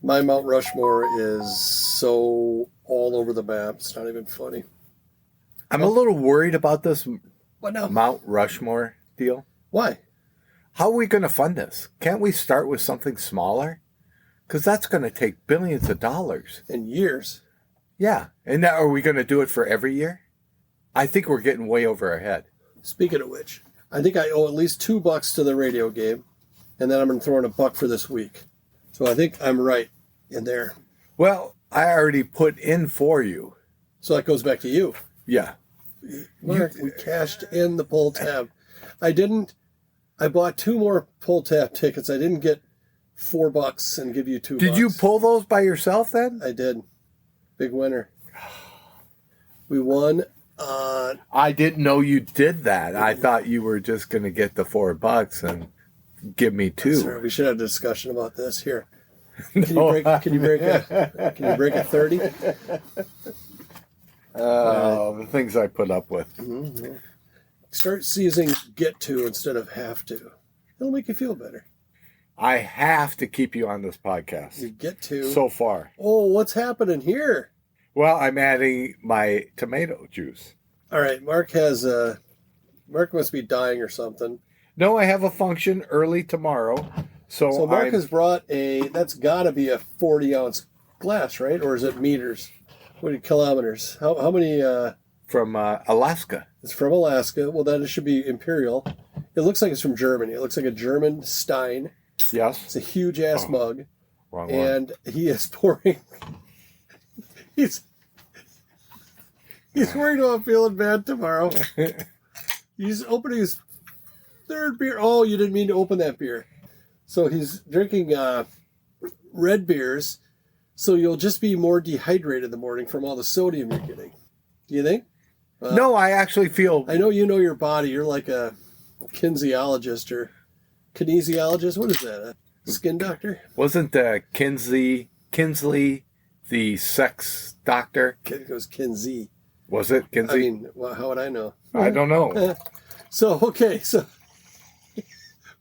My Mount Rushmore is so all over the map. It's not even funny. I'm a little worried about this What now? Mount Rushmore deal. Why? How are we going to fund this? Can't we start with something smaller? Because that's going to take billions of dollars. In years. Yeah. And now, are we going to do it for every year? I think we're getting way over our head. Speaking of which, I think I owe at least $2 to the radio game, and then I'm going to throw in $1 for this week. So I think I'm right in there. Well, I already put in for you. So that goes back to you. Yeah. Mark, we cashed in the pull tab. I bought 2 more pull tab tickets. I didn't get $4 and give you $2. Did you pull those by yourself then? I did. Big winner. We won. I didn't know you did that. I thought you were just going to get the $4 and give me 2. Sorry, we should have a discussion about this here. Can you break a 30? The things I put up with. Mm-hmm. Start seizing get to instead of have to. It'll make you feel better. I have to keep you on this podcast. You get to. So far. Oh, what's happening here? Well, I'm adding my tomato juice. All right, Mark must be dying or something. No, I have a function early tomorrow. So Mark has brought that's got to be a 40-ounce glass, right? Or is it meters? What are kilometers? How many? From Alaska. It's from Alaska. Well, then it should be imperial. It looks like it's from Germany. It looks like a German Stein. Yes. It's a huge-ass mug. Wrong and one. He is pouring... He's worried about feeling bad tomorrow. He's opening his 3rd beer. Oh, you didn't mean to open that beer. So he's drinking red beers, so you'll just be more dehydrated in the morning from all the sodium you're getting. Do you think? No, I actually feel... I know you know your body. You're like a kinesiologist or kinesiologist. What is that? A skin doctor? Wasn't Kinsley the sex doctor? It goes Kinsey. Was it Kinsey? I mean, well, how would I know? I don't know. So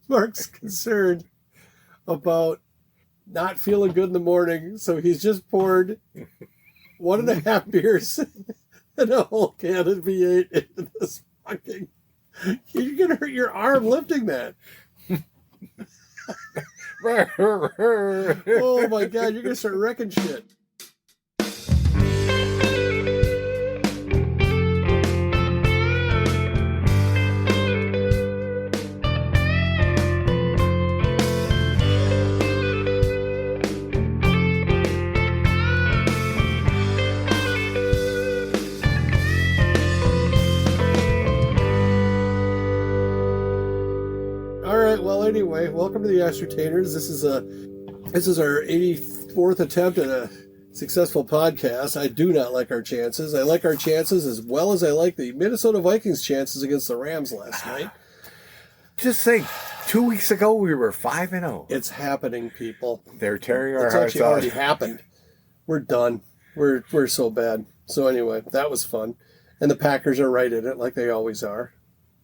Mark's concerned about not feeling good in the morning, so he's just poured 1.5 beers and a whole can of V8 into this fucking... You're going to hurt your arm lifting that. Oh my God, you're going to start wrecking shit. Anyway, welcome to TheAscertainers. This is our 84th attempt at a successful podcast. I do not like our chances. I like our chances as well as I like the Minnesota Vikings chances against the Rams last night. Just think, 2 weeks ago we were 5-0. It's happening, people. They're tearing our hearts out. It's actually already happened. We're done. We're so bad. So anyway, that was fun. And the Packers are right in it like they always are.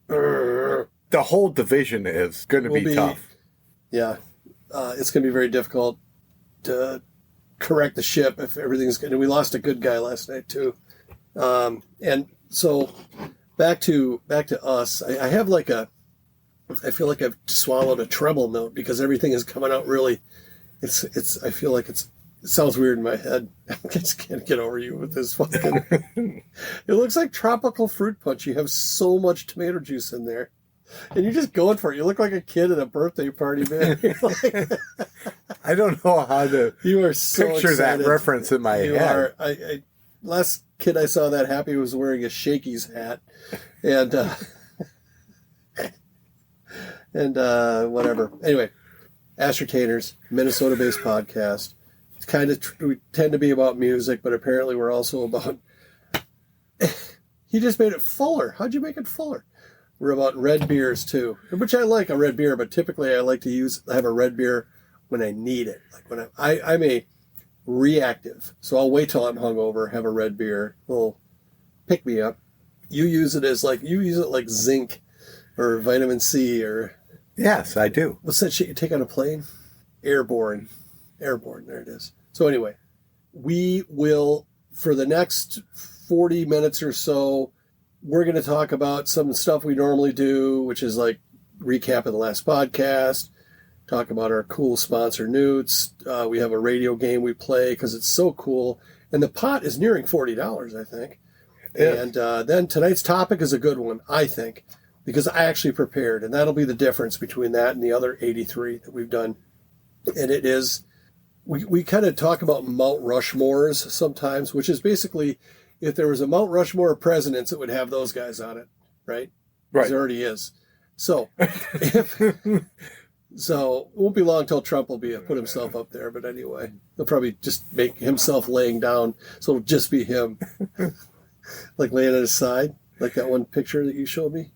The whole division is going to be tough. Yeah. It's going to be very difficult to correct the ship if everything's good. And we lost a good guy last night, too. And so back to us. I have I feel like I've swallowed a treble note because everything is coming out really, I feel like it sounds weird in my head. I just can't get over you with this fucking, it looks like tropical fruit punch. You have so much tomato juice in there. And you're just going for it. You look like a kid at a birthday party, man. I don't know how to you are so picture excited. That reference in my head. I last kid I saw that happy was wearing a Shakey's hat. And whatever. Anyway, Ascertainers, Minnesota-based podcast. It's we tend to be about music, but apparently we're also about... He just made it fuller. How'd you make it fuller? We're about red beers, too, which I like a red beer, but typically I like to have a red beer when I need it. Like when I'm a reactive, so I'll wait till I'm hungover, have a red beer, little pick me up. You use it like zinc or vitamin C or... Yes, I do. What's that shit you take on a plane? Airborne. Airborne, there it is. So anyway, we will, for the next 40 minutes or so, we're going to talk about some stuff we normally do, which is like recap of the last podcast, talk about our cool sponsor, Newt's. We have a radio game we play because it's so cool. And the pot is nearing $40, I think. Yeah. And then tonight's topic is a good one, I think, because I actually prepared. And that'll be the difference between that and the other 83 that we've done. And it is, we kind of talk about Mount Rushmores sometimes, which is basically, if there was a Mount Rushmore of presidents, it would have those guys on it, right? Right. There already is. So, so it won't be long till Trump will put himself up there. But anyway, he'll probably just make himself laying down, so it'll just be him, like laying at his side, like that one picture that you showed me.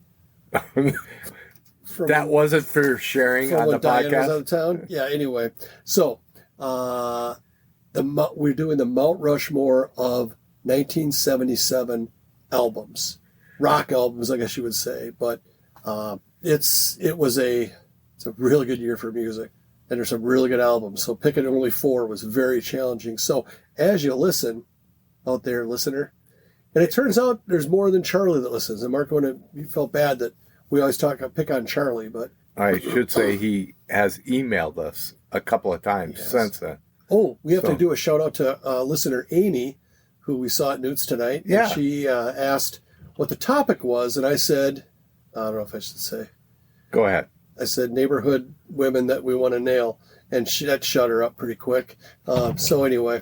That wasn't for sharing on the Diane podcast. was out of town. Yeah. Anyway, so we're doing the Mount Rushmore of 1977 albums, rock albums, I guess you would say. But it's a really good year for music, and there's some really good albums. So picking only 4 was very challenging. So as you listen out there, listener, and it turns out there's more than Charlie that listens. And Mark, you felt bad that we always pick on Charlie, but I should say he has emailed us a couple of times since then. Oh, we have to do a shout out to listener Amy, who we saw at Newt's tonight. Yeah. And she asked what the topic was, and I said, I don't know if I should say. Go ahead. I said neighborhood women that we want to nail, and that shut her up pretty quick. So anyway,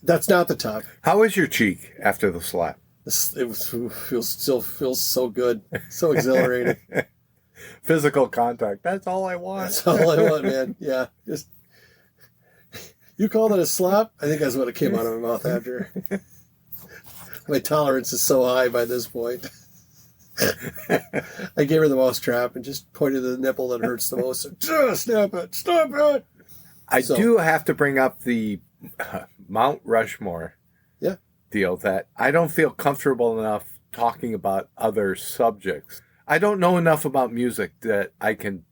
that's not the topic. How is your cheek after the slap? Still feels so good, so exhilarating. Physical contact. That's all I want. That's all I want, man. Yeah, just you called it a slap. I think that's what it came out of my mouth after. My tolerance is so high by this point. I gave her the mouse trap and just pointed to the nipple that hurts the most. Snap it! Stop it! I do have to bring up the Mount Rushmore deal that I don't feel comfortable enough talking about other subjects. I don't know enough about music that I can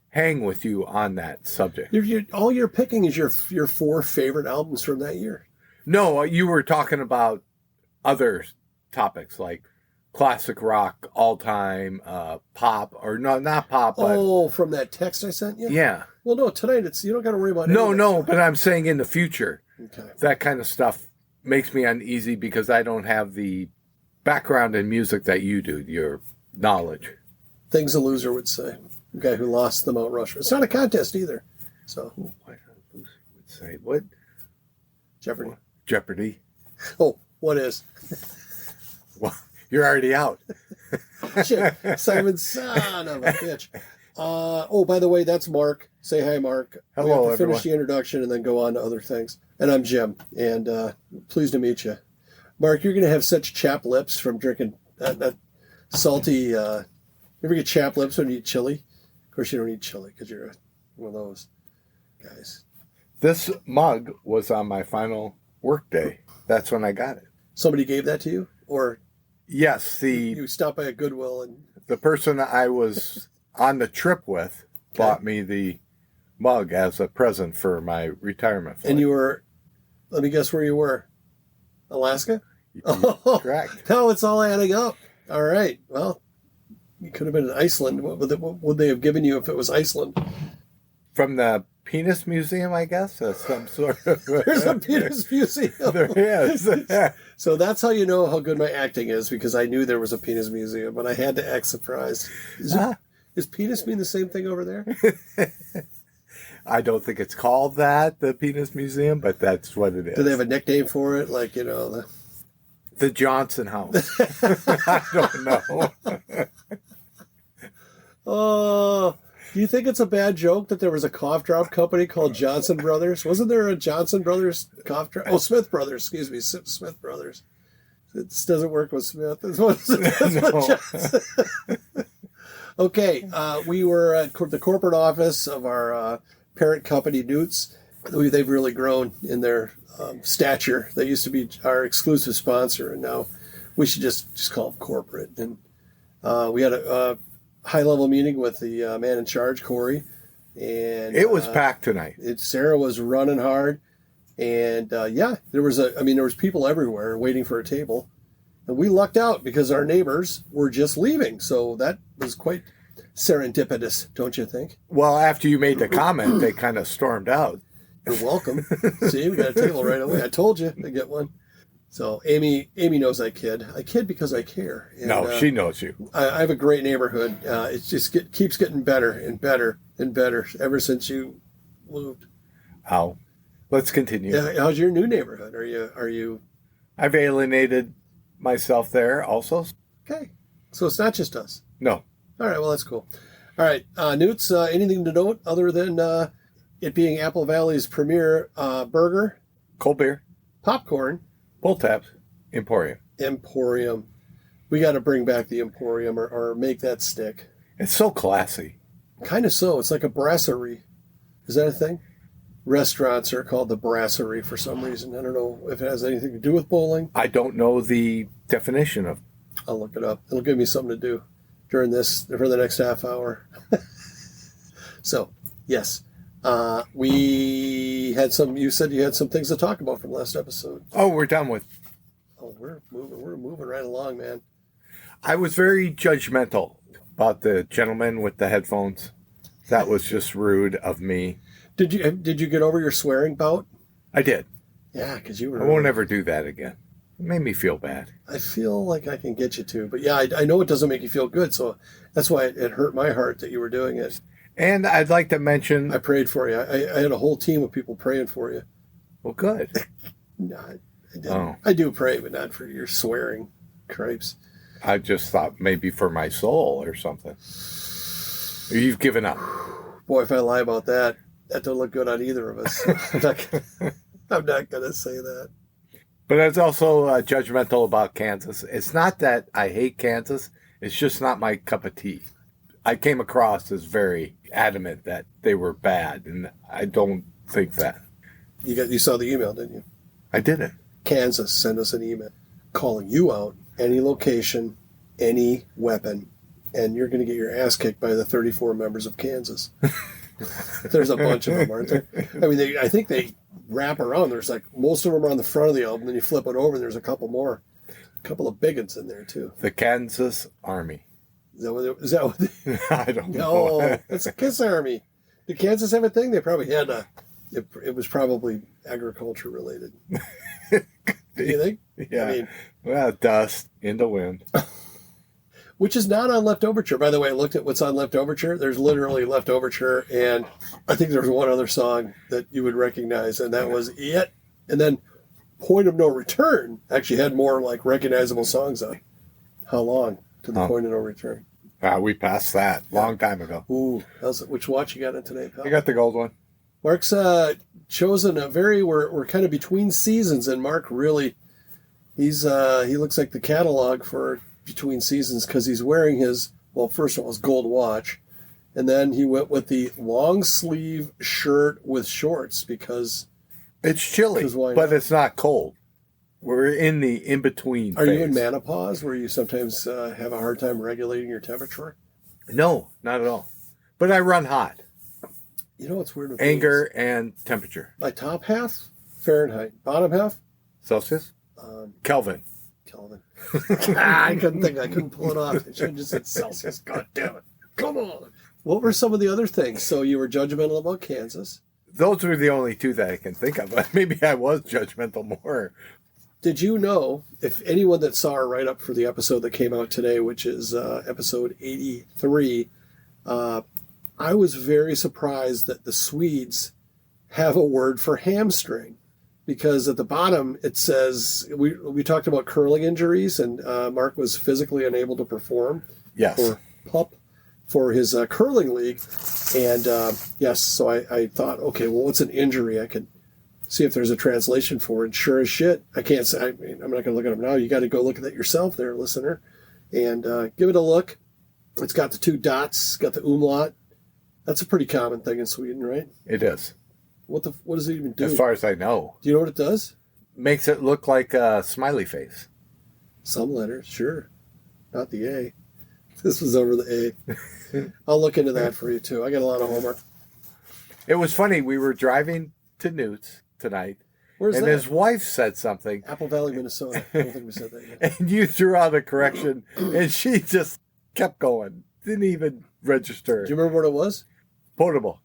hang with you on that subject. All you're picking is your 4 favorite albums from that year. No, you were talking about other topics like classic rock, all-time, pop, or no, not pop. But from that text I sent you? Yeah. Well, no, tonight you don't got to worry about it. No, but I'm saying in the future, okay. That kind of stuff makes me uneasy because I don't have the background in music that you do, your knowledge. Things a loser would say. The guy who lost the Mount Rushmore. It's not a contest either. So. What a loser would say. What? Jeopardy. Jeopardy. Oh, what is? Well, you're already out. Shit, Simon, son of a bitch. By the way, that's Mark. Say hi, Mark. Hello, we have to everyone. finish the introduction and then go on to other things. And I'm Jim, and pleased to meet you. Mark, you're going to have such chapped lips from drinking that salty... you ever get chapped lips when you eat chili? Of course you don't eat chili because you're one of those guys. This mug was on my final work day. That's when I got it. Somebody gave that to you? Or yes, you stopped by a Goodwill and... The person I was on the trip with bought me the mug as a present for my retirement flight. And you were... Let me guess where you were. Alaska? Correct. No, it's all adding up. All right. Well, you could have been in Iceland. What would they have given you if it was Iceland? From the Penis Museum, I guess? Some sort of... There's a penis museum. There is. So that's how you know how good my acting is, because I knew there was a penis museum, but I had to act surprised. Does penis mean the same thing over there? I don't think it's called that, the Penis Museum, but that's what it is. Do they have a nickname for it? Like, the Johnson House. I don't know. Oh, do you think it's a bad joke that there was a cough drop company called Johnson Brothers? Wasn't there a Johnson Brothers cough drop? Oh, Smith Brothers, excuse me, Smith Brothers. It doesn't work with Smith. That's what Johnson. Okay, we were at the corporate office of our parent company, Newt's. They've really grown in their stature. They used to be our exclusive sponsor, and now we should just call them corporate. And we had a high-level meeting with the man in charge, Corey, And it was packed tonight. Sarah was running hard. And there was people everywhere waiting for a table. And we lucked out because our neighbors were just leaving. So that was quite serendipitous, don't you think? Well, after you made the comment, they kind of stormed out. You're welcome. See, we got a table right away. I told you to get one. So Amy knows I kid. I kid because I care. And, no, she knows you. I have a great neighborhood. It just keeps getting better and better and better ever since you moved. Oh, let's continue. Yeah, how's your new neighborhood? Are you? I've alienated myself there also. Okay, so it's not just us. No. All right, well that's cool. All right, Newt's anything to note other than it being Apple Valley's premier burger, cold beer, popcorn. Pull tabs. Emporium. We got to bring back the Emporium or make that stick. It's so classy. Kind of so. It's like a brasserie. Is that a thing? Restaurants are called the brasserie for some reason. I don't know if it has anything to do with bowling. I don't know the definition of. I'll look it up. It'll give me something to do for the next half hour. So, yes. We had you said you had some things to talk about from last episode. Oh, we're done with. Oh, we're moving right along, man. I was very judgmental about the gentleman with the headphones. That was just rude of me. Did you get over your swearing bout? I did. Yeah, because you were. I won't ever do that again. It made me feel bad. I feel like I can get you to, but yeah, I know it doesn't make you feel good, so that's why it hurt my heart that you were doing it. And I'd like to mention... I prayed for you. I had a whole team of people praying for you. Well, good. No, I didn't. Oh. I do pray, but not for your swearing cripes. I just thought maybe for my soul or something. You've given up. Boy, if I lie about that don't look good on either of us. I'm not going to say that. But it's also judgmental about Kansas. It's not that I hate Kansas. It's just not my cup of tea. I came across as very adamant that they were bad, and I don't think that. You saw the email, didn't you? I didn't. Kansas sent us an email calling you out, any location, any weapon, and you're going to get your ass kicked by the 34 members of Kansas. There's a bunch of them, aren't there? I mean, I think they wrap around. There's like most of them are on the front of the album, then you flip it over, and there's a couple more. A couple of big ones in there, too. The Kansas Army. Is that what I don't know. No, it's a Kiss Army. Did Kansas have a thing? They probably had it was probably agriculture related. Do you think? Yeah. I mean, well, dust in the wind. Which is not on Left Overture. By the way, I looked at what's on Left Overture. There's literally Left Overture, and I think there was one other song that you would recognize, and that was It. And then Point of No Return actually had more like recognizable songs on it. How long to the Point of No Return? We passed that long time ago. Ooh, which watch you got in today, pal? I got the gold one. Mark's chosen we're kind of between seasons, and Mark really, he looks like the catalog for between seasons because he's wearing his, well, first of all, his gold watch, and then he went with the long sleeve shirt with shorts because it's chilly, but it's not cold. We're in the in-between phase. Are you in menopause where you sometimes have a hard time regulating your temperature? No, not at all. But I run hot. You know what's weird with anger and temperature. My top half, Fahrenheit. Bottom half? Celsius? Kelvin. I couldn't pull it off. I should have just said Celsius. God damn it. Come on. What were some of the other things? So you were judgmental about Kansas. Those were the only two that I can think of. Maybe I was judgmental more. Did you know, if anyone that saw our write-up for the episode that came out today, which is episode 83, I was very surprised that the Swedes have a word for hamstring. Because at the bottom it says, we talked about curling injuries, and Mark was physically unable to perform for his curling league. And yes, so I thought, okay, well, what's an injury? I could see if there's a translation for it. And sure as shit, I can't say, I'm not going to look at them now. You got to go look at that yourself there, listener, and give it a look. It's got the 2 dots, got the umlaut. That's a pretty common thing in Sweden, right? It is. What does it even do? As far as I know. Do you know what it does? Makes it look like a smiley face. Some letters, sure. Not the A. This was over the A. I'll look into that for you, too. I got a lot of homework. It was funny. We were driving to Newt's tonight. Where's and that? his wife said something. Apple Valley, Minnesota. I don't think we said that yet. And you threw out a correction, and she just kept going. Didn't even register. Do you remember what it was? Potable.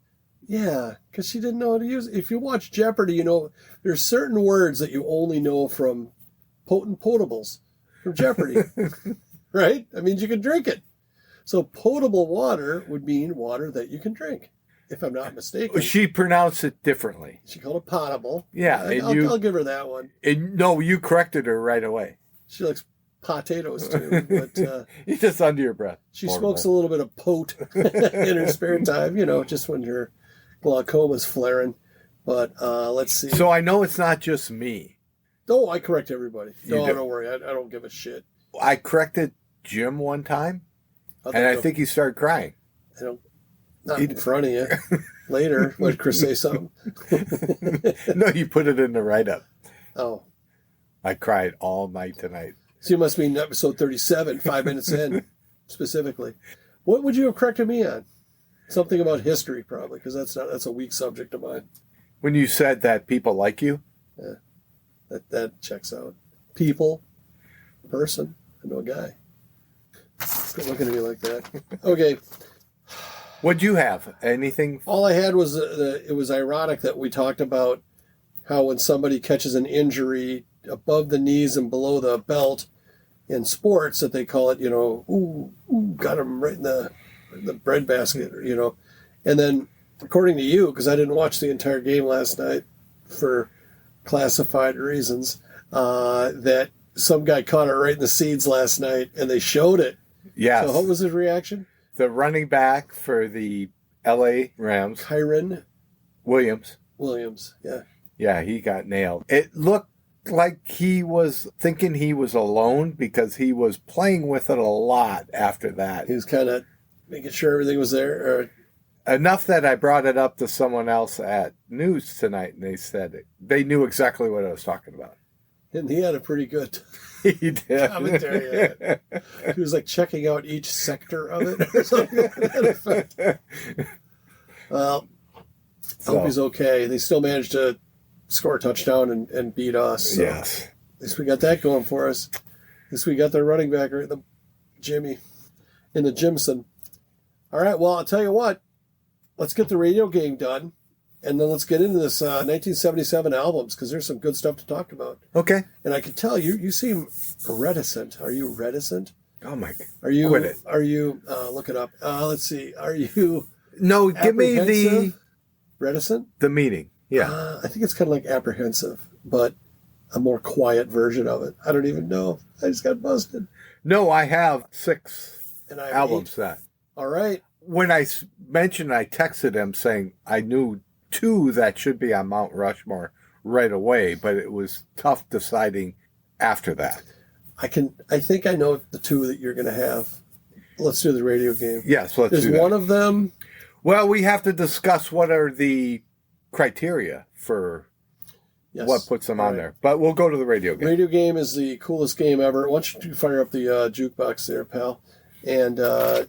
Yeah, because she didn't know how to use it. If you watch Jeopardy, you know, there's certain words that you only know from potent potables from Jeopardy, right? That means you can drink it. So potable water would mean water that you can drink, if I'm not mistaken. She pronounced it differently. She called it potable. Yeah. I'll give her that one. No, you corrected her right away. She likes potatoes too, but you just under your breath. She smokes a little bit of pot in her spare time, you know, just when her glaucoma's flaring. But let's see. So I know it's not just me. Oh, I correct everybody. No, do. don't worry. I don't give a shit. I corrected Jim one time, and I think he started crying. Not in front of you. Later, would Chris say something? No, you put it in the write-up. Oh. I cried all night tonight. So you must mean episode 37, 5 minutes in, specifically. What would you have corrected me on? Something about history, probably, because that's a weak subject of mine. When you said that people like you? Yeah, that checks out. People, person, I know a guy. Quit looking at me like that. Okay. What'd you have? Anything? All I had was, it was ironic that we talked about how when somebody catches an injury above the knees and below the belt in sports, that they call it, you know, ooh, got him right in the breadbasket, you know. And then, according to you, because I didn't watch the entire game last night for classified reasons, that some guy caught it right in the seeds last night, and they showed it. Yes. So what was his reaction? The running back for the L.A. Rams. Kyron Williams, yeah. Yeah, he got nailed. It looked like he was thinking he was alone because he was playing with it a lot after that. He was kind of making sure everything was there. Enough that I brought it up to someone else at News tonight, and they said they knew exactly what I was talking about. And he had a pretty good he did. commentary on it. He was like checking out each sector of it or something like that. Well, I hope he's okay. They still managed to score a touchdown and beat us. So yes. At least we got that going for us. At least we got their running back right in the Jimmy, in the Jimson. All right, well, I'll tell you what. Let's get the radio game done, and then let's get into this 1977 albums, because there's some good stuff to talk about. Okay. And I can tell you seem reticent. Are you reticent? Oh, my God. Are you? Quit it. Are you? Look it up. Let's see. Are you? No, give me the reticent. The meaning. Yeah. I think it's kind of like apprehensive, but a more quiet version of it. I don't even know. I just got busted. No, I have 6 and I have albums 8. that. All right. When I mentioned, I texted him saying I knew 2 that should be on Mount Rushmore right away, but it was tough deciding after that. I think I know the 2 that you're going to have. Let's do the radio game. Yes, let's do that. There's one of them. Well, we have to discuss what are the criteria for what puts them on there. But we'll go to the radio game. Radio game is the coolest game ever. Why don't you fire up the jukebox there, pal? And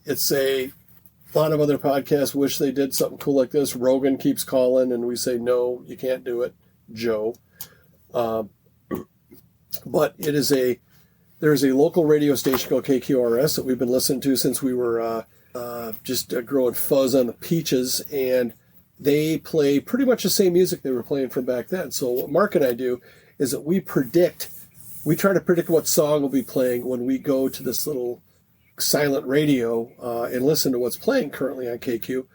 it's a lot of other podcasts wish they did something cool like this. Rogan keeps calling, and we say, no, you can't do it, Joe. But there's a local radio station called KQRS that we've been listening to since we were just growing fuzz on the peaches, and they play pretty much the same music they were playing from back then. So what Mark and I do is that we try to predict what song will be playing when we go to this little silent radio and listen to what's playing currently on KQ.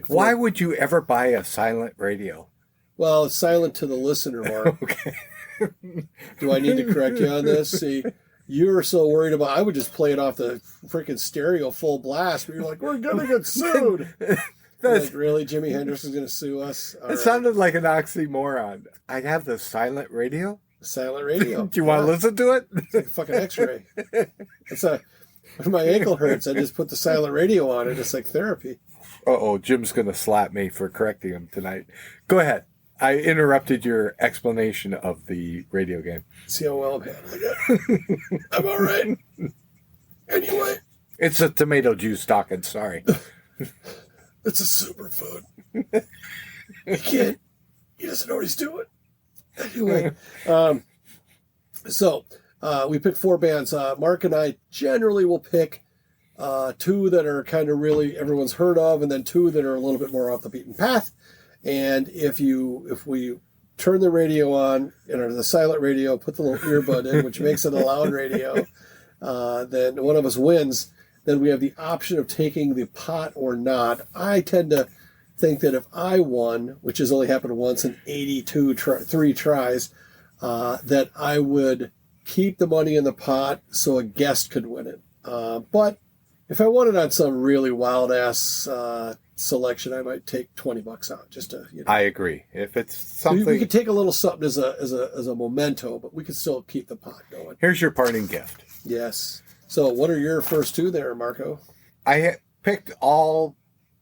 Why would you ever buy a silent radio? Well, it's silent to the listener, Mark. Okay. Do I need to correct you on this? See, you were so worried about, I would just play it off the freaking stereo full blast, but you're like, we're going to get sued. Like, really? Jimi Hendrix is going to sue us? It sounded like an oxymoron. I have the silent radio? Silent radio. Do you want to listen to it? It's like a fucking x-ray. When my ankle hurts, I just put the silent radio on it. It's like therapy. Uh-oh, Jim's going to slap me for correcting him tonight. Go ahead. I interrupted your explanation of the radio game. See how well I'm handling it. I'm all right. Anyway. It's a tomato juice talking, sorry. It's a superfood. He can't. He doesn't know what he's doing. Anyway, so we picked 4 bands. Mark and I generally will pick 2 that are kind of really everyone's heard of, and then 2 that are a little bit more off the beaten path. And if we turn the radio on, the silent radio, put the little earbud in, which makes it a loud radio, then one of us wins. Then we have the option of taking the pot or not. I tend to think that if I won, which has only happened once in 3 tries, that I would keep the money in the pot so a guest could win it. But if I won it on some really wild ass selection, I might take $20 out just to. I agree. If it's something, we could take a little something as a memento, but we could still keep the pot going. Here's your parting gift. Yes. So, what are your first 2 there, Marco? I picked all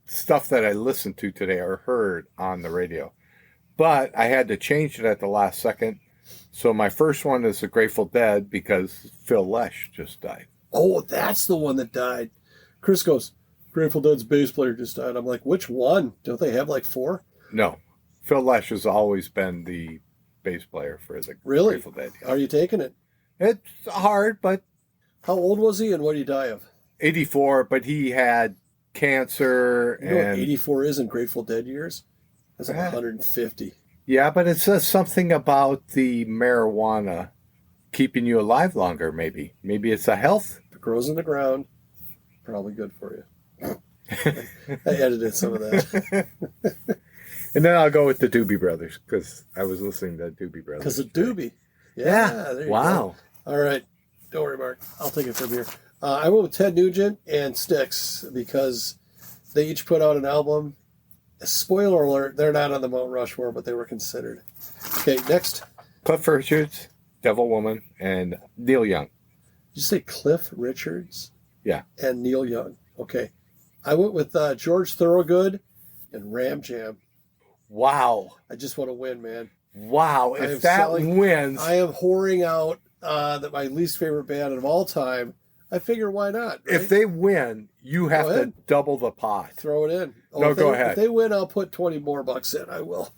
stuff that I listened to today or heard on the radio, but I had to change it at the last second. So my first one is the Grateful Dead because Phil Lesh just died. Oh, that's the one that died. Chris goes, Grateful Dead's bass player just died. I'm like, which one? Don't they have like 4? No. Phil Lesh has always been the bass player for the Grateful Dead. Are you taking it? It's hard, but... How old was he and what did he die of? 84, but he had cancer. You know what 84 is in Grateful Dead years? That's like 150. Yeah, but it says something about the marijuana keeping you alive longer, maybe. Maybe it's a health. If it grows in the ground, probably good for you. I edited some of that. And then I'll go with the Doobie Brothers, because I was listening to Doobie Brothers. Because of Doobie. Yeah. There you go. All right. Don't worry, Mark. I'll take it from here. I went with Ted Nugent and Styx because they each put out an album. Spoiler alert, they're not on the Mount Rushmore, but they were considered. Okay, next. Cliff Richards, Devil Woman, and Neil Young. Did you say Cliff Richards? Yeah. And Neil Young. Okay. I went with George Thorogood and Ram Jam. Wow. I just want to win, man. Wow. If that wins. I am whoring out that my least favorite band of all time. I figure why not? Right? If they win, you have to double the pot. Throw it in. No, go ahead. If they win, I'll put 20 more bucks in. I will.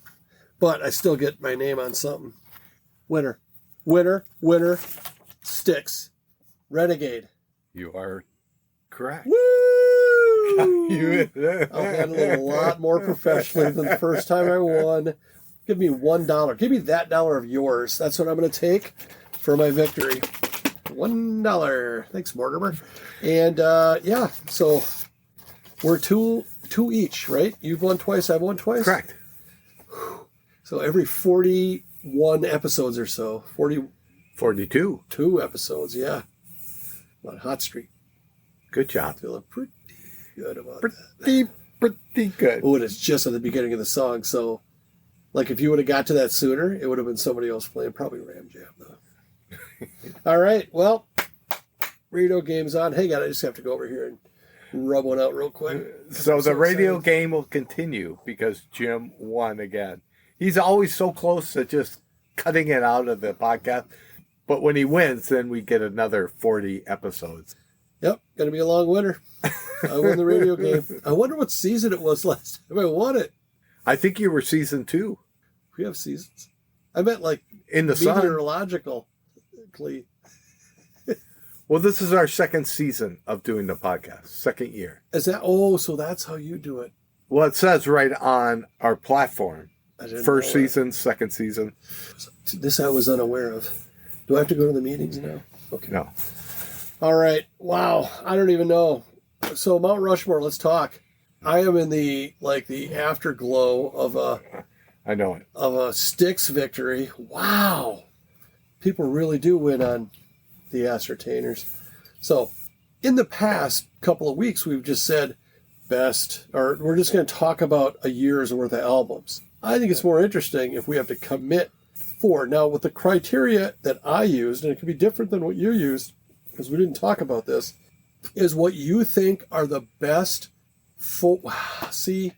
But I still get my name on something. Winner. Styx. Renegade. You are correct. Woo! I'll handle it a lot more professionally than the first time I won. Give me $1. Give me that dollar of yours. That's what I'm going to take for my victory. $1. Thanks, Mortimer. And so we're two each, right? You've won twice, I've won twice? Correct. So every 41 episodes or so, 42. 2 episodes, yeah. On Hot Streak. Good job. Feeling pretty good about that. Pretty good. Oh, and it's just at the beginning of the song, so like if you would have got to that sooner, it would have been somebody else playing, probably Ram Jam, though. All right, well, radio game's on. Hang on, I just have to go over here and rub one out real quick. So the radio game will continue because Jim won again. He's always so close to just cutting it out of the podcast. But when he wins, then we get another 40 episodes. Yep, going to be a long winter. I won the radio game. I wonder what season it was last time I won it. I think you were season 2. We have seasons. I meant like in the meteorologically. Well, this is our second season of doing the podcast. Second year. Is that? Oh, so that's how you do it. Well, it says right on our platform. First season, second season. This I was unaware of. Do I have to go to the meetings now? Okay. No. All right. Wow. I don't even know. So Mount Rushmore, let's talk. I am in the afterglow of a Styx victory. Wow. People really do win on TheAscertainers. So in the past couple of weeks, we've just said best, or we're just going to talk about a year's worth of albums. I think it's more interesting if we have to commit for. Now, with the criteria that I used, and it could be different than what you used, because we didn't talk about this, is what you think are the best See,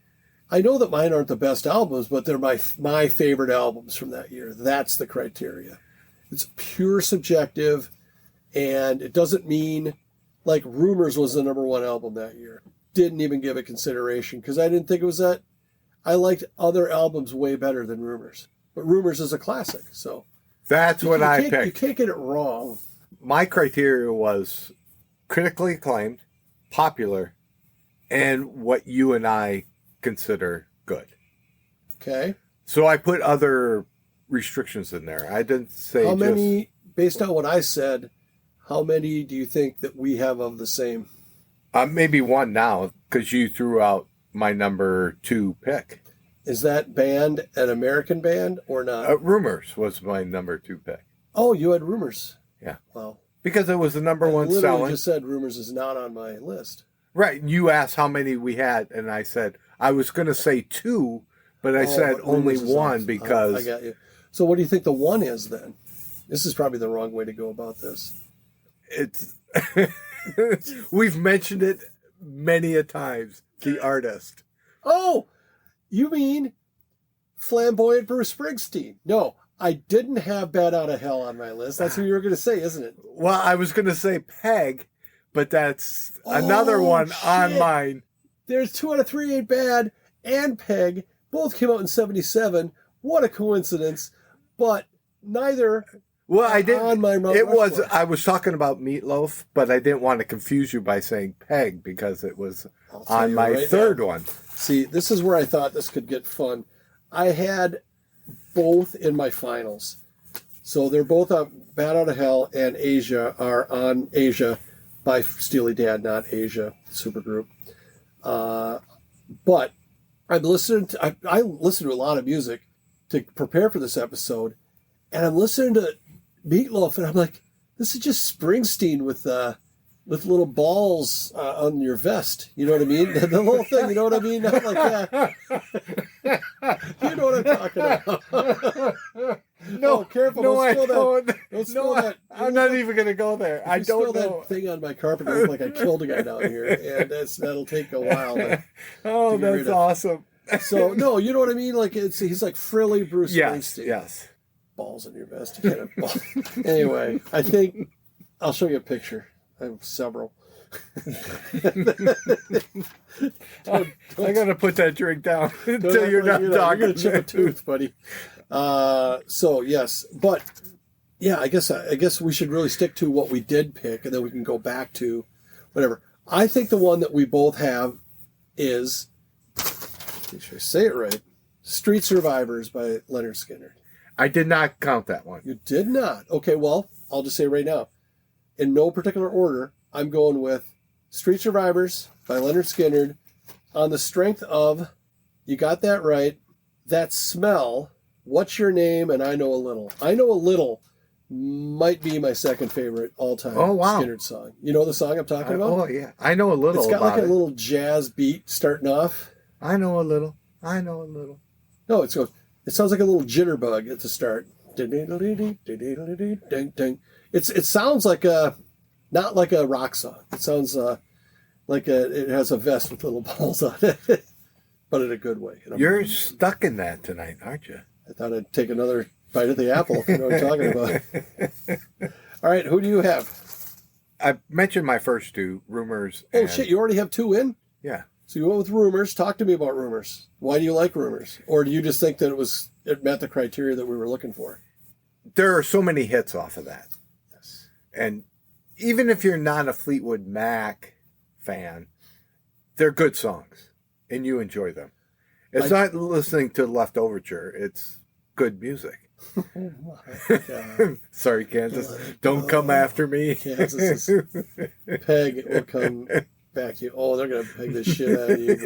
I know that mine aren't the best albums, but they're my favorite albums from that year. That's the criteria. It's pure subjective, and it doesn't mean, like Rumors was the #1 album that year. Didn't even give it consideration, because I didn't think it was that. I liked other albums way better than Rumors. But Rumors is a classic, so. That's what I picked. You can't get it wrong. My criteria was critically acclaimed, popular, and what you and I consider good. Okay. So I put other restrictions in there. I didn't say how many, based on what I said, how many do you think that we have of the same? Maybe one now, because you threw out my number 2 pick. Is that band an American band or not? Rumors was my number 2 pick. Oh, you had Rumors. Yeah. Wow. Because it was the number one selling. selling. I just said Rumors is not on my list. Right. You asked how many we had, and I said, I was going to say 2, but I said only 1 because... I got you. So what do you think the 1 is then? This is probably the wrong way to go about this. It's... We've mentioned it many a times. The artist. Oh! You mean flamboyant Bruce Springsteen? No, I didn't have Bat Out of Hell on my list. That's what you were going to say, isn't it? Well, I was going to say Peg, but that's another one on mine. There's 2 out of 3 Ain't Bad and Peg. Both came out in 1977. What a coincidence. But neither... Well, I didn't. On my Mount Rushmore. I was talking about Meatloaf, but I didn't want to confuse you by saying Peg because it was on my third one. See, this is where I thought this could get fun. I had both in my finals. So they're both on Bat Out of Hell and Asia are on Asia by Steely Dan, not Asia supergroup. But I listened to a lot of music to prepare for this episode, and I'm listening to Meatloaf, and I'm like, this is just Springsteen with little balls on your vest. You know what I mean? The little thing, you know what I mean? Not like that. You know what I'm talking about. No, careful. No, don't spill don't. Don't spill that. I'm not even going to go there. I don't know. That thing on my carpet, I look like I killed a guy down here, and that'll take a while. Oh, that's awesome. So, no, you know what I mean? Like he's like frilly Bruce Springsteen. Yes. Balls in your vest. You can't have balls. Anyway, I think I'll show you a picture. I have several. I got to put that drink down until you're not talking. You're going to chip a tooth, buddy. So, yes. But, yeah, I guess we should really stick to what we did pick, and then we can go back to whatever. I think the one that we both have is, make sure I say it right, Street Survivors by Leonard Skynryd. I did not count that one. You did not? Okay, well, I'll just say right now. In no particular order, I'm going with Street Survivors by Leonard Skynryd on the strength of, you got that right, That Smell, What's Your Name, and I Know a Little. I Know a Little might be my second favorite all-time Skynyrd song. You know the song I'm talking about? Oh, yeah. I know a little It's got about like a little jazz beat starting off. I know a little. I know a little. No, it sounds like a little jitterbug at the start. It sounds like not like a rock song. It sounds like it has a vest with little balls on it, but in a good way. You're stuck in that tonight, aren't you? I thought I'd take another bite of the apple. You know what I'm talking about. All right, who do you have? I mentioned my first 2, Rumors. Oh, shit, you already have 2 in? Yeah. So you went with Rumors. Talk to me about Rumors. Why do you like Rumors? Or do you just think that it met the criteria that we were looking for? There are so many hits off of that. Yes. And even if you're not a Fleetwood Mac fan, they're good songs, and you enjoy them. It's not listening to Leftoverture. It's good music. Oh my God. Sorry, Kansas. Don't come after me. Kansas Peg will come back to you. Oh, they're going to peg the shit out of you,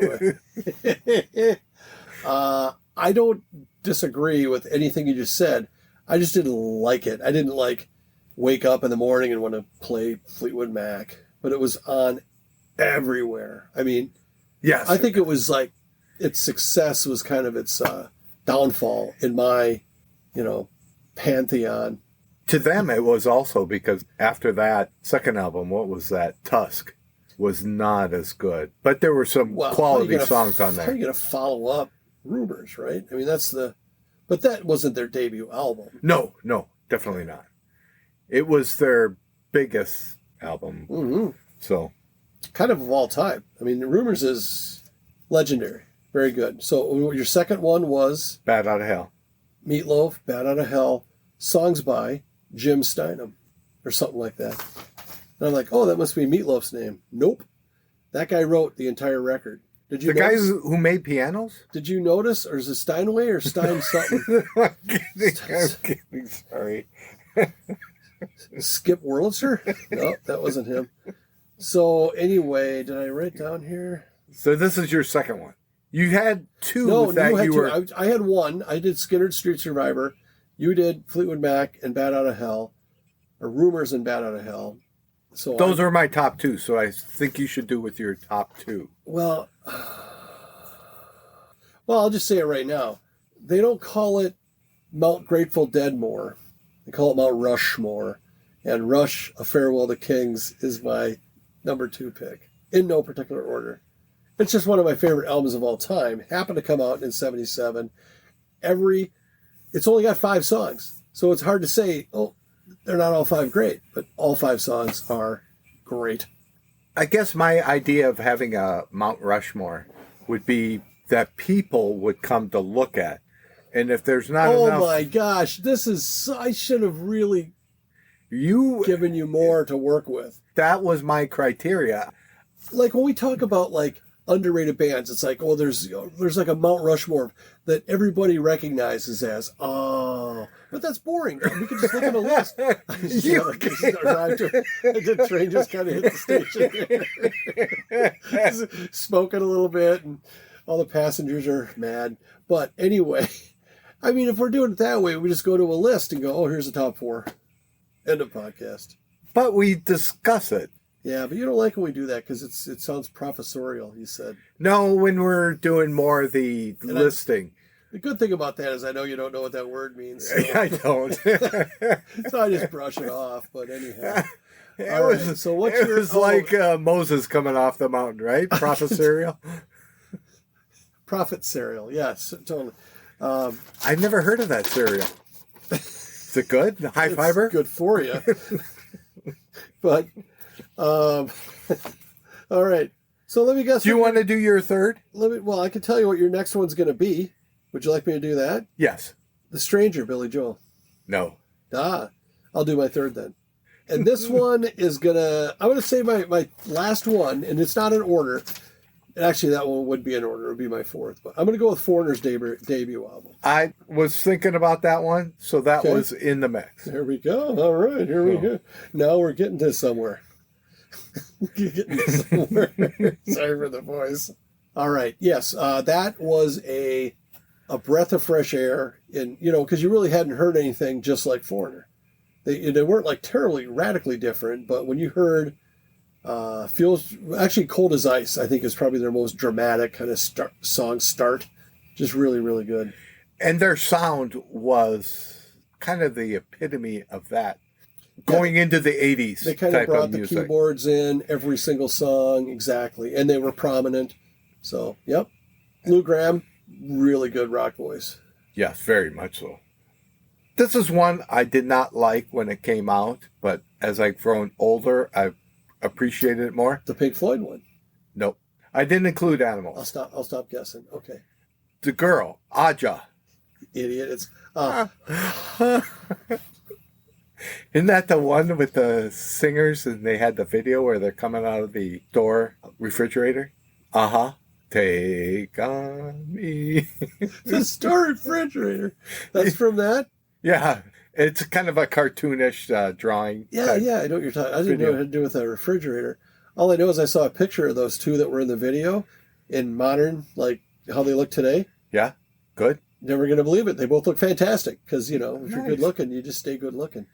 boy. I don't disagree with anything you just said. I just didn't like it. I didn't wake up in the morning and want to play Fleetwood Mac, but it was on everywhere. I mean, yes. I think it was like its success was kind of its downfall in my, pantheon. To them, it was also because after that second album, what was that? Tusk was not as good, but there were some quality songs on there. How are you going to follow up Rumors, right? I mean, but that wasn't their debut album. No, definitely not. It was their biggest album. Mm-hmm. So, kind of all time. I mean, Rumors is legendary. Very good. So your second one was Bat Out of Hell. Meatloaf, Bat Out of Hell, songs by Jim Steinman, or something like that. And I'm like, oh, that must be Meatloaf's name. Nope. That guy wrote the entire record. Did you The guy notice? who made pianos? Did you notice? Or is it Steinway or Stein something? I'm kidding. Sorry. Skip Wurlitzer? No, that wasn't him. So anyway, did I write down here? So this is your second one. You had two No, that you had you two. were... I had one. I did Skynryd Street Survivor. You did Fleetwood Mac and Bat Out of Hell, or Rumors and Bat Out of Hell. So Those are my top two, so I think you should do with your top two. Well, I'll just say it right now. They don't call it Mount Grateful Dead more. They call it Mount Rushmore. And Rush, A Farewell to Kings, is my number 2 pick, in no particular order. It's just one of my favorite albums of all time. Happened to come out in 77. It's only got 5 songs. So it's hard to say, oh, they're not all 5 great, but all 5 songs are great. I guess my idea of having a Mount Rushmore would be that people would come to look at. And if there's not enough... Oh my gosh, I should have really given you more to work with. That was my criteria. Like when we talk about like underrated bands, it's like, oh, there's like a Mount Rushmore that everybody recognizes as, oh, but that's boring. We could just look at a list. The train just kind of hit the station. Smoking a little bit, and all the passengers are mad. But anyway, I mean, if we're doing it that way, we just go to a list and go, oh, here's the top 4. End of podcast. But we discuss it. Yeah, but you don't like when we do that because it sounds professorial, he said. No, when we're doing more of the listing. The good thing about that is I know you don't know what that word means. So. I don't. So I just brush it off, but anyhow. It was like Moses coming off the mountain, right? Prophet cereal? Prophet cereal, yes, totally. I've never heard of that cereal. Is it good? High fiber? It's good for you. But, all right. So let me guess. Do you want to do your third? Well, I can tell you what your next one's going to be. Would you like me to do that? Yes. The Stranger, Billy Joel. No. I'll do my third then. And this one is I'm going to say my last one, and it's not in order. And actually, that one would be in order. It would be my 4th. But I'm going to go with Foreigner's debut album. I was thinking about that one, so that was in the mix. There we go. All right, here we go. Now we're getting to somewhere. Sorry for the voice. All right. Yes, that was a breath of fresh air because you really hadn't heard anything just like Foreigner. They weren't like terribly radically different, but when you heard Cold as Ice, I think is probably their most dramatic kind of song start. Just really, really good. And their sound was kind of the epitome of that. Going into the 80s. They kind of brought the keyboards in every single song, exactly. And they were prominent. So, yep. Lou Gramm, really good rock voice. Yes, very much so. This is one I did not like when it came out, but as I've grown older, I've appreciated it more. The Pink Floyd one? Nope. I didn't include Animals. I'll stop guessing. Okay. The Girl, Aja. Idiot. It's Isn't that the one with the singers and they had the video where they're coming out of the door refrigerator? Take on me. The store refrigerator. That's from that? Yeah. It's kind of a cartoonish drawing. Yeah, I know what you're talking. I didn't know what it had to do with a refrigerator. All I know is I saw a picture of those two that were in the video in modern, like how they look today. Yeah, good. Never going to believe it. They both look fantastic because, if Nice. you're good looking, you just stay good looking.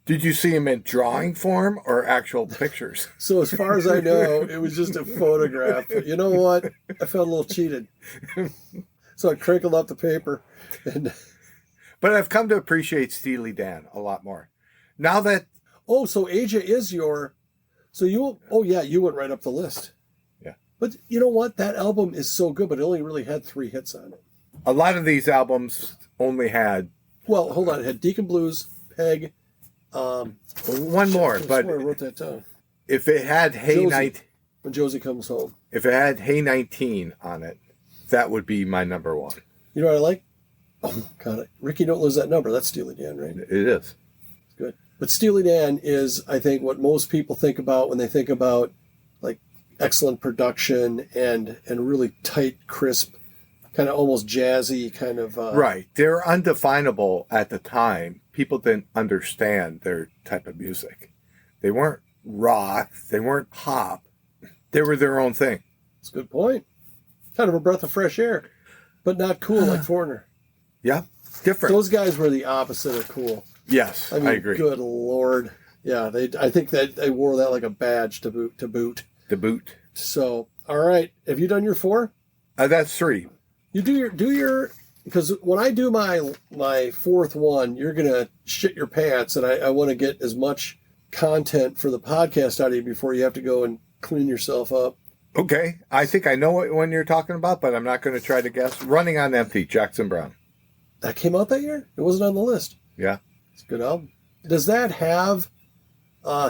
Did you see them in drawing form or actual pictures? So as far as I know, it was just a photograph. But you know what? I felt a little cheated. So I crinkled up the paper. But I've come to appreciate Steely Dan a lot more. Now that... Oh, so Aja is your... So you... Oh, yeah, you went right up the list. Yeah. But you know what? That album is so good, but it only really had 3 hits on it. A lot of these albums only had... Well, hold on. It had Deacon Blues, Peg... one more, but I wrote that down. If it had When Josie Comes Home. If it had Hey 19 on it, that would be my number one. You know what I like? Oh, God. Ricky, Don't Lose That Number. That's Steely Dan, right? It is. Good. But Steely Dan is, I think, what most people think about when they think about like excellent production and really tight, crisp, kind of almost jazzy kind of. Right. They're undefinable at the time. People didn't understand their type of music. They weren't rock. They weren't pop. They were their own thing. That's a good point. Kind of a breath of fresh air, but not cool like Foreigner. Yeah. Different. Those guys were the opposite of cool. Yes, I mean, I agree. Good Lord. Yeah, I think that they wore that like a badge to boot. So, all right. Have you done your 4? That's 3. You do your because when I do my fourth one, you're gonna shit your pants, and I want to get as much content for the podcast out of you before you have to go and clean yourself up. Okay, I think I know what one you're talking about, but I'm not going to try to guess. Running on Empty, Jackson Browne. That came out that year? It wasn't on the list. Yeah. It's a good album. Does that have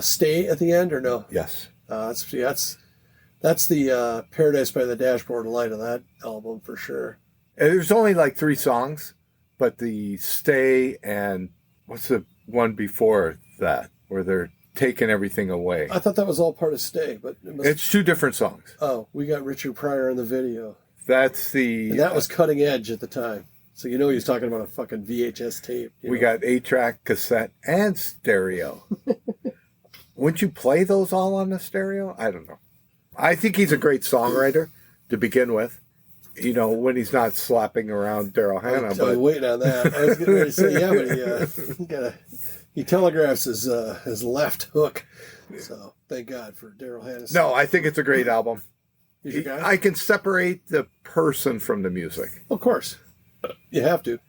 Stay at the end or no? Yes. That's the Paradise by the Dashboard Light of that album for sure. There's only like 3 songs, but the Stay and what's the one before that where they're taking everything away? I thought that was all part of Stay, but it's 2 different songs. Oh, we got Richard Pryor in the video. That's the... And that was cutting edge at the time. So you know he was talking about a fucking VHS tape. We got 8-track, cassette, and stereo. Wouldn't you play those all on the stereo? I don't know. I think he's a great songwriter to begin with. You know, when he's not slapping around Daryl Hannah. I was waiting on that. I was getting ready to say, yeah, but he telegraphs his left hook. So thank God for Daryl Hannah. No, I think it's a great album. He's your guy? I can separate the person from the music. Of course. You have to.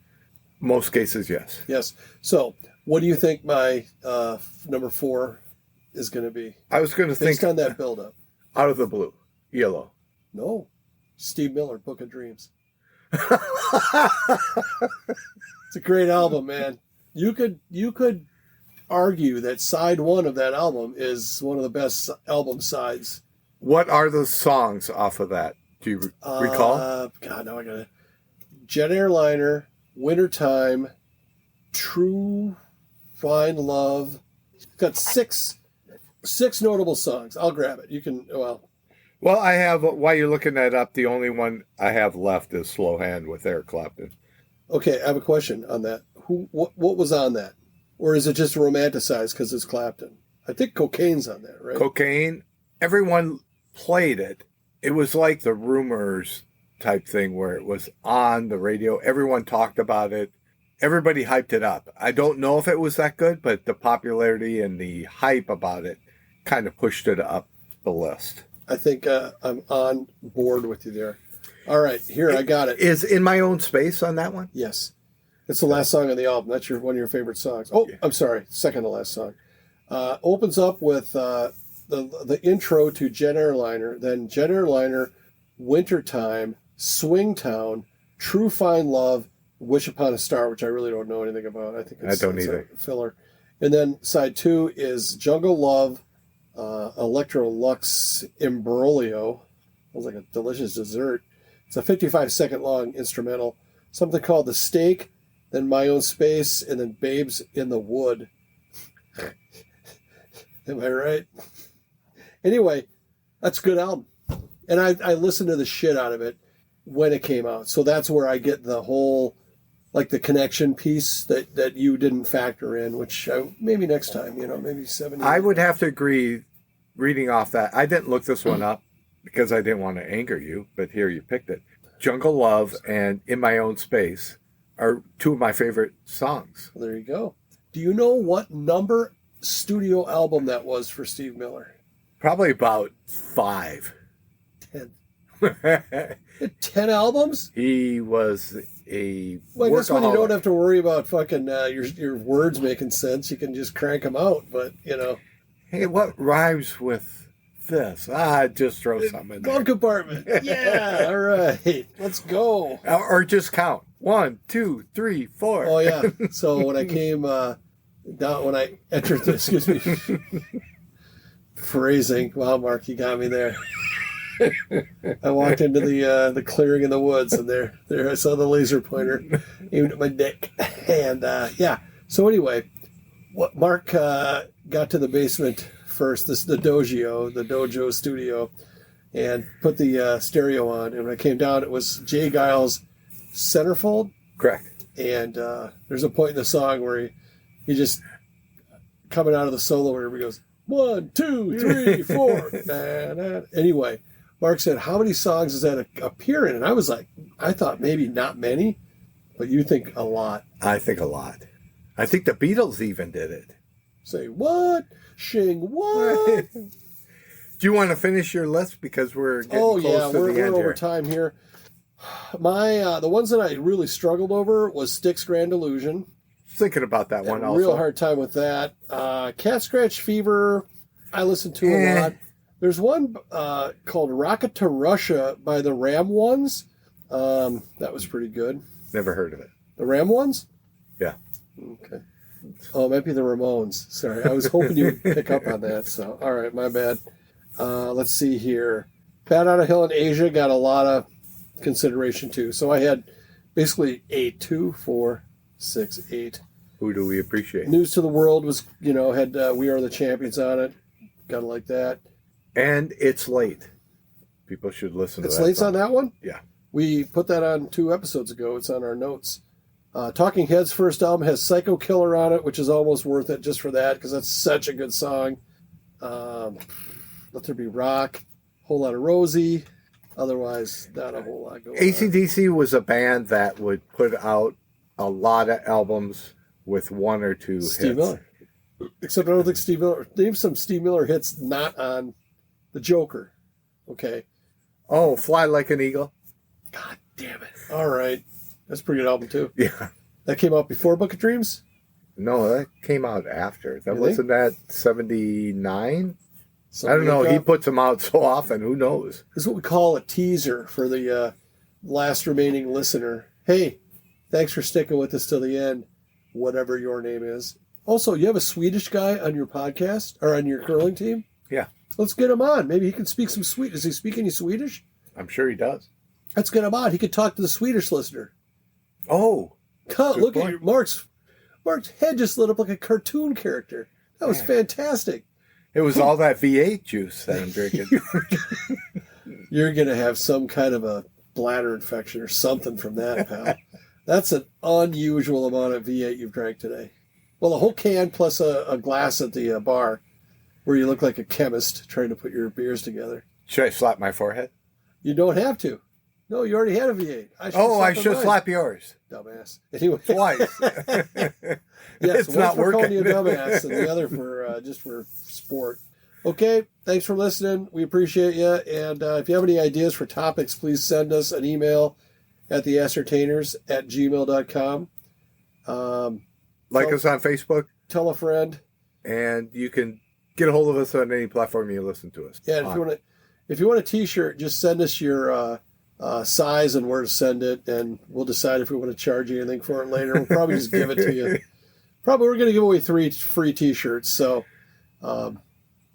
Most cases, yes. Yes. So what do you think my number 4 is going to be? I was going to think... Based on that build-up. Out of the Blue. Yellow. No. Steve Miller, Book of Dreams. It's a great album, man. You could argue that side 1 of that album is one of the best album sides. What are the songs off of that? Do you recall? God, no, I got it. Jet Airliner, Wintertime, True Fine Love. Got six notable songs. I'll grab it. You can, Well, I have, while you're looking that up, the only one I have left is Slow Hand with Eric Clapton. Okay, I have a question on that. What was on that? Or is it just romanticized because it's Clapton? I think Cocaine's on that, right? Cocaine. Everyone played it. It was like the Rumors type thing where it was on the radio. Everyone talked about it. Everybody hyped it up. I don't know if it was that good, but the popularity and the hype about it kind of pushed it up the list. I think I'm on board with you there. All right, here, I got it. Is In My Own Space on that one? Yes. It's the last song on the album. That's one of your favorite songs. Oh, I'm sorry. Second to last song. Opens up with the intro to Jet Airliner, then Jet Airliner, Wintertime, Swingtown, True Fine Love, Wish Upon a Star, which I really don't know anything about. I think it's a filler. And then side 2 is Jungle Love, Electro Lux Imbroglio. Sounds like a delicious dessert. It's a 55-second long instrumental. Something called The Steak, then My Own Space, and then Babes in the Wood. Am I right? Anyway, that's a good album. And I listened to the shit out of it when it came out. So that's where I get the whole, like the connection piece that you didn't factor in, which maybe next time, maybe 70. I would have to agree, reading off that. I didn't look this one up because I didn't want to anger you, but here you picked it. Jungle Love and In My Own Space are 2 of my favorite songs. Well, there you go. Do you know what number studio album that was for Steve Miller? Probably about 5. 10. 10 albums? He was a Well, I guess when you don't have to worry about fucking your words making sense, you can just crank them out. But, Hey, what rhymes with this? Just throw something in there. Glove compartment. Yeah, all right. Let's go. Or just count. 1, 2, 3, 4. Oh, yeah. So when I came down, when I entered, excuse me, phrasing. Wow, Mark, you got me there. I walked into the clearing in the woods, and there I saw the laser pointer aimed at my dick. And yeah. So anyway, what Mark got to the basement first, the dojo studio, and put the stereo on. And when I came down, it was Jay Giles' Centerfold. Correct. And there's a point in the song where he just coming out of the solo where he goes 1, 2, 3, 4. Nah, nah. Anyway, Mark said, "How many songs does that appear in?" And I was like, I thought maybe not many, but you think a lot. I think a lot. I think the Beatles even did it. Say what? Shing what? Do you want to finish your list because we're getting close to the end we're over here. time here. My the ones that I really struggled over was Styx Grand Illusion. Thinking about that one Had a also. real hard time with that. Cat Scratch Fever, I listened to a lot. There's one called Rocket to Russia by the Ram Ones. That was pretty good. Never heard of it. The Ram Ones? Yeah. Okay. Oh, it might be the Ramones. Sorry, I was hoping you would pick up on that. So, all right, my bad. Let's see here. Pat on a Hill in Asia got a lot of consideration too. So I had basically 8, 2, 4, 6, 8. Who do we appreciate? News to the World was, had We Are the Champions on it. Gotta like that. And It's Late. People should listen to that. It's Late's on that one? Yeah. We put that on 2 episodes ago. It's on our notes. Talking Heads' first album has Psycho Killer on it, which is almost worth it just for that, because that's such a good song. Let There Be Rock, Whole Lot of Rosie. Otherwise, not a whole lot going on. AC/DC was a band that would put out a lot of albums with 1 or 2 Steve hits. Miller. Except I don't think Steve Miller... Name some Steve Miller hits not on The Joker. Okay. Oh, Fly Like an Eagle. God damn it. All right. That's a pretty good album, too. Yeah. That came out before Book of Dreams? No, that came out after. That Really? wasn't that 79? I don't know. Makeup? He puts them out so often. Who knows? This is what we call a teaser for the last remaining listener. Hey, thanks for sticking with us till the end, whatever your name is. Also, you have a Swedish guy on your podcast or on your curling team? Yeah. Let's get him on. Maybe he can speak some Swedish. Does he speak any Swedish? I'm sure he does. Let's get him on. He could talk to the Swedish listener. Oh. Come, look point. at your Mark's head just lit up like a cartoon character. That was fantastic. It was all that V8 juice that I'm drinking. You're going to have some kind of a bladder infection or something from that, pal. That's an unusual amount of V8 you've drank today. Well, a whole can plus a glass at the bar where you look like a chemist trying to put your beers together. Should I slap my forehead? You don't have to. No, you already had a V8. I should slap yours. Dumbass. Anyway. Twice. Yes, It's one not for calling working. you a dumbass and the other for just for sport. Okay, thanks for listening. We appreciate you. And if you have any ideas for topics, please send us an email at TheAscertainers@gmail.com. Like us on Facebook, Tell a friend. and you can get a hold of us on any platform you listen to us. Yeah, and if you want a T-shirt, just send us your size and where to send it, and we'll decide if we want to charge you anything for it later. We'll probably just give it to you. Probably we're going to give away 3 free T-shirts. So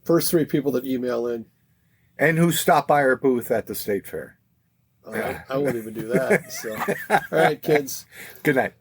first 3 people that email in. And who stopped by our booth at the State Fair. I won't even do that. So, all right, kids. Good night.